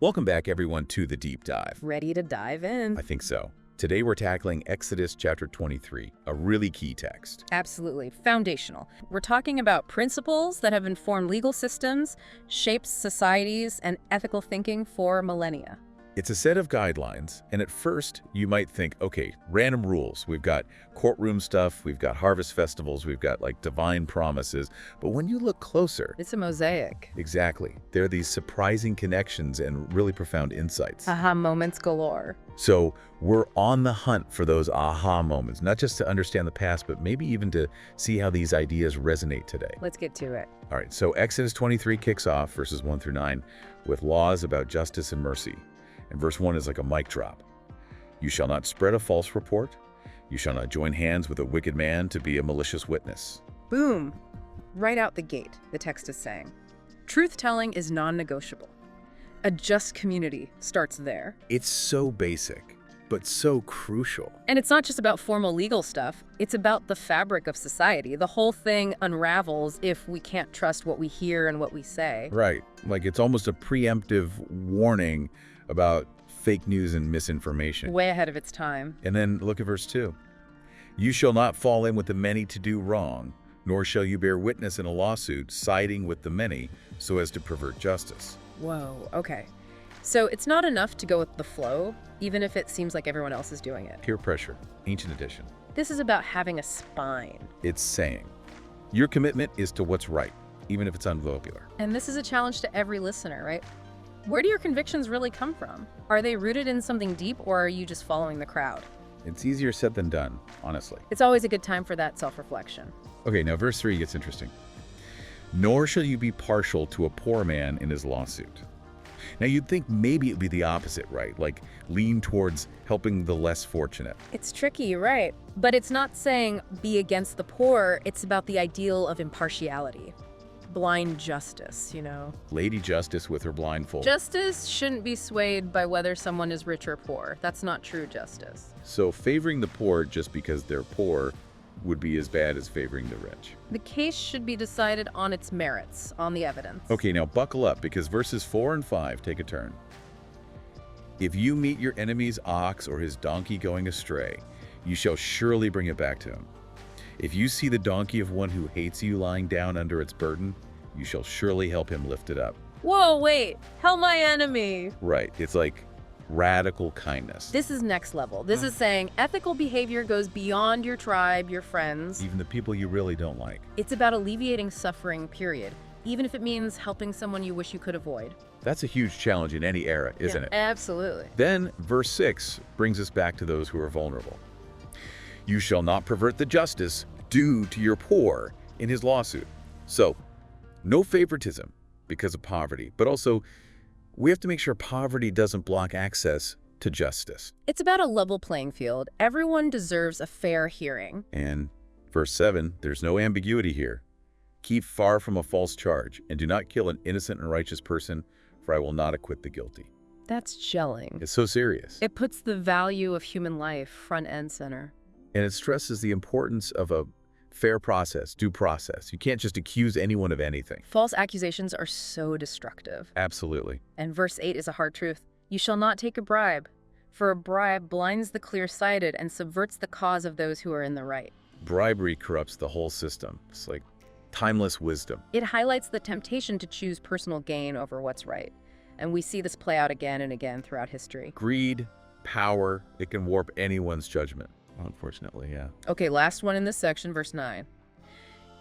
Welcome back, everyone, to the deep dive. Ready to dive in? I think so. Today we're tackling Exodus chapter 23, a really key text. Absolutely. Foundational. We're talking about principles that have informed legal systems, shaped societies, and ethical thinking for millennia. It's a set of guidelines, and at first you might think, okay, random rules. We've got courtroom stuff, we've got harvest festivals, we've got like divine promises. But when you look closer, It's a mosaic. exactly, there are these surprising connections and really profound insights. Aha moments galore. So we're on the hunt for those aha moments, not just to understand the past, but maybe even to see how these ideas resonate today. Let's get to it. All right, so Exodus 23 kicks off, verses 1 through 9, with laws about justice and mercy. And verse 1 is like a mic drop. You shall not spread a false report. You shall not join hands with a wicked man to be a malicious witness. Boom. Right out the gate, the text is saying. Truth-telling is non-negotiable. A just community starts there. It's so basic, but so crucial. And it's not just about formal legal stuff. It's about the fabric of society. The whole thing unravels if we can't trust what we hear and what we say. Right, like it's almost a preemptive warning about fake news and misinformation. Way ahead of its time. And then look at verse 2. You shall not fall in with the many to do wrong, nor shall you bear witness in a lawsuit, siding with the many, so as to pervert justice. Whoa, okay. So it's not enough to go with the flow, even if it seems like everyone else is doing it. Peer pressure, ancient edition. This is about having a spine. It's saying, your commitment is to what's right, even if it's unpopular. And this is a challenge to every listener, right? Where do your convictions really come from? Are they rooted in something deep, or are you just following the crowd? It's easier said than done, honestly. It's always a good time for that self-reflection. Okay, now verse 3 gets interesting. Nor shall you be partial to a poor man in his lawsuit. Now you'd think maybe it'd be the opposite, right? Like lean towards helping the less fortunate. It's tricky, right? But it's not saying be against the poor, it's about the ideal of impartiality. Blind justice, you know? Lady Justice with her blindfold. Justice shouldn't be swayed by whether someone is rich or poor. That's not true justice. So favoring the poor just because they're poor would be as bad as favoring the rich. The case should be decided on its merits, on the evidence. Okay, now buckle up, because verses 4 and 5 take a turn. If you meet your enemy's ox or his donkey going astray, you shall surely bring it back to him. If you see the donkey of one who hates you lying down under its burden, you shall surely help him lift it up. Whoa, wait, help my enemy. Right, it's like radical kindness. This is next level. This is saying ethical behavior goes beyond your tribe, your friends. Even the people you really don't like. It's about alleviating suffering, period. Even if it means helping someone you wish you could avoid. That's a huge challenge in any era, isn't it? Absolutely. Then verse 6 brings us back to those who are vulnerable. You shall not pervert the justice due to your poor in his lawsuit. So, no favoritism because of poverty, but also we have to make sure poverty doesn't block access to justice. It's about a level playing field. Everyone deserves a fair hearing. And verse 7, there's no ambiguity here. Keep far from a false charge, and do not kill an innocent and righteous person, for I will not acquit the guilty. That's gelling. It's so serious. It puts the value of human life front and center. And it stresses the importance of a fair process, due process. You can't just accuse anyone of anything. False accusations are so destructive. Absolutely. And verse 8 is a hard truth. You shall not take a bribe, for a bribe blinds the clear-sighted and subverts the cause of those who are in the right. Bribery corrupts the whole system. It's like timeless wisdom. It highlights the temptation to choose personal gain over what's right. And we see this play out again and again throughout history. Greed, power, it can warp anyone's judgment. Unfortunately, yeah. Okay, last one in this section, verse 9.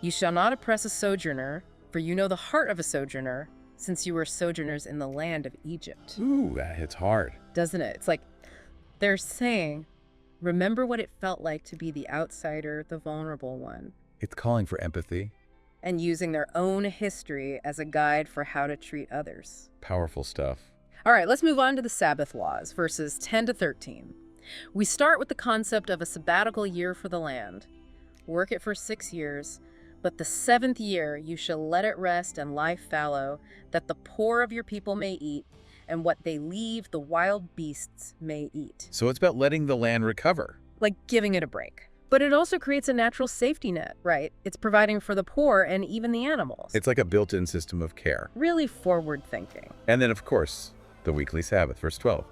You shall not oppress a sojourner, for you know the heart of a sojourner, since you were sojourners in the land of Egypt. Ooh, that hits hard. Doesn't it? It's like they're saying, remember what it felt like to be the outsider, the vulnerable one. It's calling for empathy. And using their own history as a guide for how to treat others. Powerful stuff. All right, let's move on to the Sabbath laws, verses 10 to 13. We start with the concept of a sabbatical year for the land. Work it for 6 years, but the 7th year you shall let it rest and lie fallow, that the poor of your people may eat, and what they leave the wild beasts may eat. So it's about letting the land recover. Like giving it a break. But it also creates a natural safety net, right? It's providing for the poor and even the animals. It's like a built-in system of care. Really forward thinking. And then, of course, The weekly Sabbath, verse 12.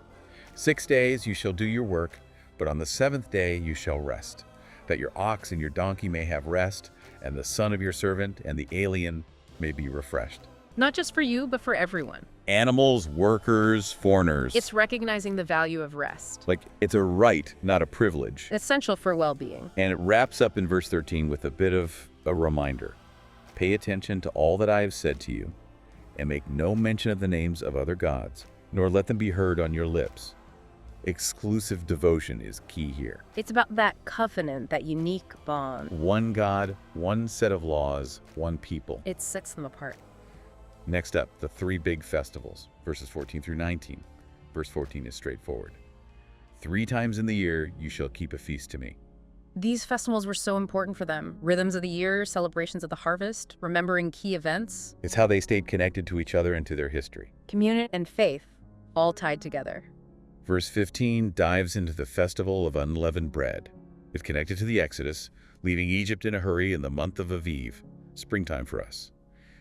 6 days you shall do your work, but on the 7th day you shall rest, that your ox and your donkey may have rest, and the son of your servant and the alien may be refreshed. Not just for you, but for everyone. Animals, workers, foreigners. It's recognizing the value of rest. Like it's a right, not a privilege. Essential for well-being. And it wraps up in verse 13 with a bit of a reminder. Pay attention to all that I have said to you, and make no mention of the names of other gods, nor let them be heard on your lips. Exclusive devotion is key here. It's about that covenant, that unique bond. One God, one set of laws, one people. It sets them apart. Next up, the 3 big festivals, verses 14 through 19. Verse 14 is straightforward. 3 times in the year you shall keep a feast to me. These festivals were so important for them. Rhythms of the year, celebrations of the harvest, remembering key events. It's how they stayed connected to each other and to their history. Community and faith, all tied together. Verse 15 dives into the festival of unleavened bread. It's connected to the Exodus, leaving Egypt in a hurry in the month of Aviv, springtime for us.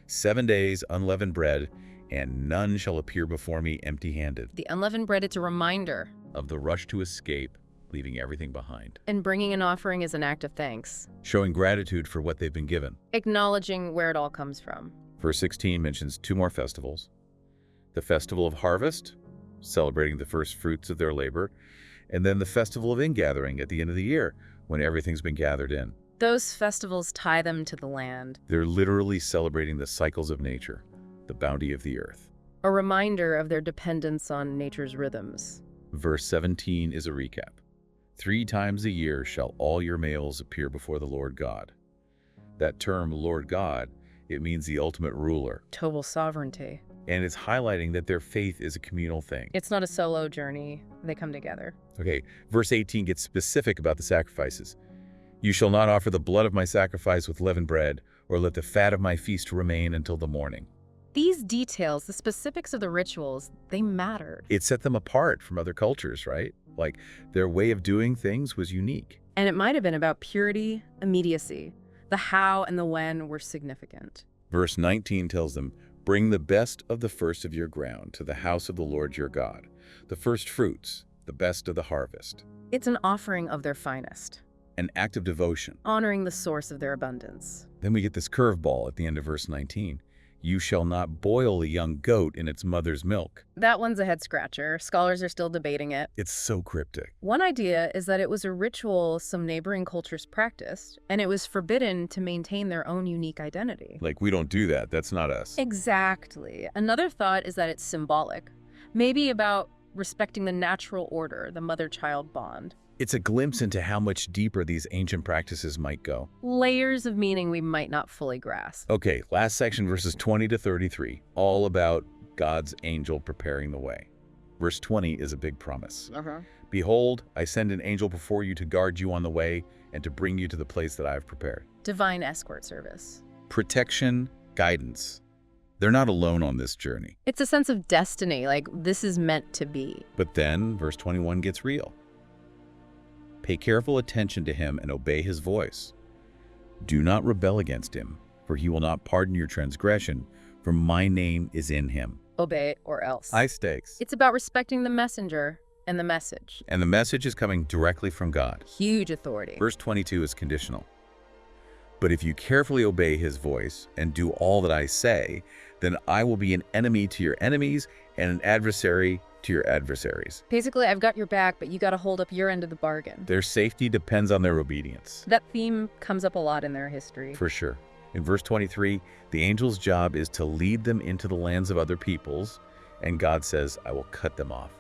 7 days, unleavened bread, and none shall appear before me empty-handed. The unleavened bread, it's a reminder Of the rush to escape, leaving everything behind. and bringing an offering is an act of thanks, Showing gratitude for what they've been given. acknowledging where it all comes from. Verse 16 mentions 2 more festivals. The festival of harvest, celebrating the first fruits of their labor, and then the festival of ingathering at the end of the year, when everything's been gathered in. Those festivals tie them to the land, They're literally celebrating the cycles of nature, the bounty of the earth. a reminder of their dependence on nature's rhythms. Verse 17 is a recap. 3 times a year shall all your males appear before the Lord God. That term, Lord God, it means the ultimate ruler, Total sovereignty. and it's highlighting that their faith is a communal thing. It's not a solo journey. They come together. Okay, verse 18 gets specific about the sacrifices. You shall not offer the blood of my sacrifice with leavened bread, or let the fat of my feast remain until the morning. These details, the specifics of the rituals, they mattered. It set them apart from other cultures, right? Like, their way of doing things was unique. And it might have been about purity, immediacy. The how and the when were significant. Verse 19 tells them, bring the best of the first of your ground to the house of the Lord your God, the first fruits, the best of the harvest. It's an offering of their finest, An act of devotion. honoring the source of their abundance. Then we get this curveball at the end of verse 19. You shall not boil a young goat in its mother's milk. That one's a head-scratcher. Scholars are still debating it. It's so cryptic. One idea is that it was a ritual some neighboring cultures practiced, and it was forbidden to maintain their own unique identity. Like, we don't do that. That's not us. Exactly. Another thought is that it's symbolic, maybe about respecting the natural order, the mother-child bond. It's a glimpse into how much deeper these ancient practices might go. Layers of meaning we might not fully grasp. Okay, last section, verses 20 to 33, all about God's angel preparing the way. Verse 20 is a big promise. Behold, I send an angel before you to guard you on the way and to bring you to the place that I have prepared. Divine escort service. Protection, guidance. They're not alone on this journey. It's a sense of destiny, like this is meant to be. But then, verse 21 gets real. Pay careful attention to him and obey his voice. Do not rebel against him, for he will not pardon your transgression, for my name is in him. Obey or else. High stakes. It's about respecting the messenger and the message. And the message is coming directly from God. Huge authority. Verse 22 is conditional. But if you carefully obey his voice and do all that I say, then I will be an enemy to your enemies and an adversary to your adversaries. Basically, I've got your back, but you got to hold up your end of the bargain. Their safety depends on their obedience. That theme comes up a lot in their history. For sure. In verse 23, the angel's job is to lead them into the lands of other peoples, and God says, I will cut them off.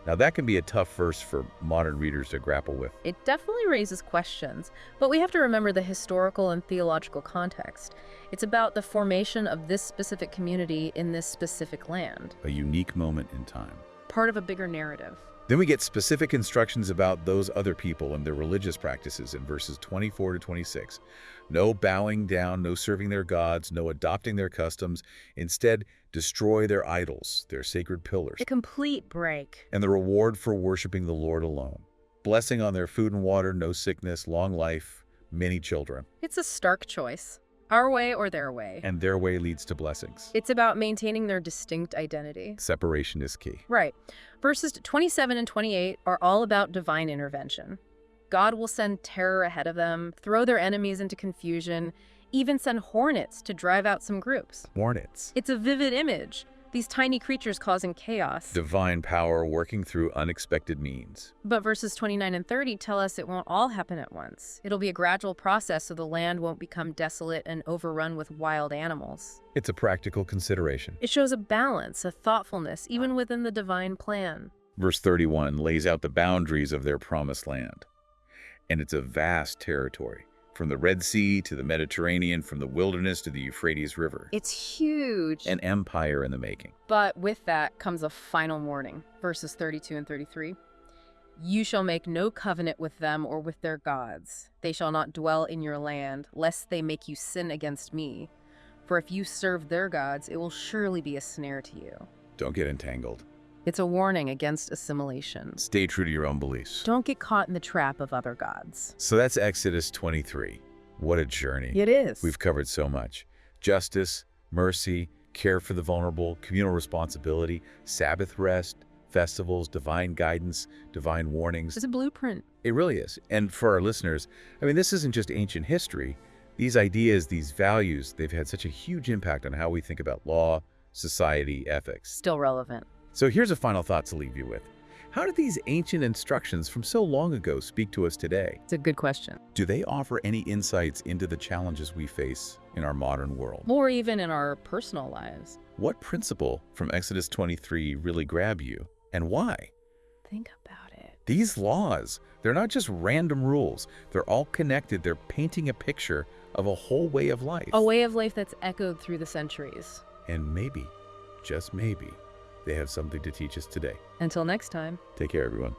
Now that can be a tough verse for modern readers to grapple with. It definitely raises questions, but we have to remember the historical and theological context. It's about the formation of this specific community in this specific land, A unique moment in time. part of a bigger narrative. Then we get specific instructions about those other people and their religious practices in verses 24 to 26. No bowing down, no serving their gods, no adopting their customs. Instead, destroy their idols, their sacred pillars, A complete break. and the reward for worshiping the Lord alone. Blessing on their food and water, no sickness, long life, many children. It's a stark choice. Our way or their way. And their way leads to blessings. It's about maintaining their distinct identity. Separation is key. Right. Verses 27 and 28 are all about divine intervention. God will send terror ahead of them, throw their enemies into confusion, even send hornets to drive out some groups. Hornets. It's a vivid image. These tiny creatures causing chaos. Divine power working through unexpected means. But verses 29 and 30 tell us it won't all happen at once. It'll be a gradual process so the land won't become desolate and overrun with wild animals. It's a practical consideration. It shows a balance, a thoughtfulness, even within the divine plan. Verse 31 lays out the boundaries of their promised land. And it's a vast territory, from the Red Sea to the Mediterranean, from the wilderness to the Euphrates River. It's huge. An empire in the making. But with that comes a final warning. Verses 32 and 33. You shall make no covenant with them or with their gods. They shall not dwell in your land, lest they make you sin against me. For if you serve their gods, it will surely be a snare to you. Don't get entangled. It's a warning against assimilation. Stay true to your own beliefs. Don't get caught in the trap of other gods. So that's Exodus 23. What a journey. It is. We've covered so much. Justice, mercy, care for the vulnerable, communal responsibility, Sabbath rest, festivals, divine guidance, divine warnings. It's a blueprint. It really is. And for our listeners, I mean, this isn't just ancient history. These ideas, these values, they've had such a huge impact on how we think about law, society, ethics. Still relevant. So here's a final thought to leave you with. How do these ancient instructions from so long ago speak to us today? It's a good question. Do they offer any insights into the challenges we face in our modern world? Or even in our personal lives. What principle from Exodus 23 really grab you, and why? Think about it. These laws, they're not just random rules. They're all connected. They're painting a picture of a whole way of life. A way of life that's echoed through the centuries. And maybe, just maybe, they have something to teach us today. Until next time. Take care, everyone.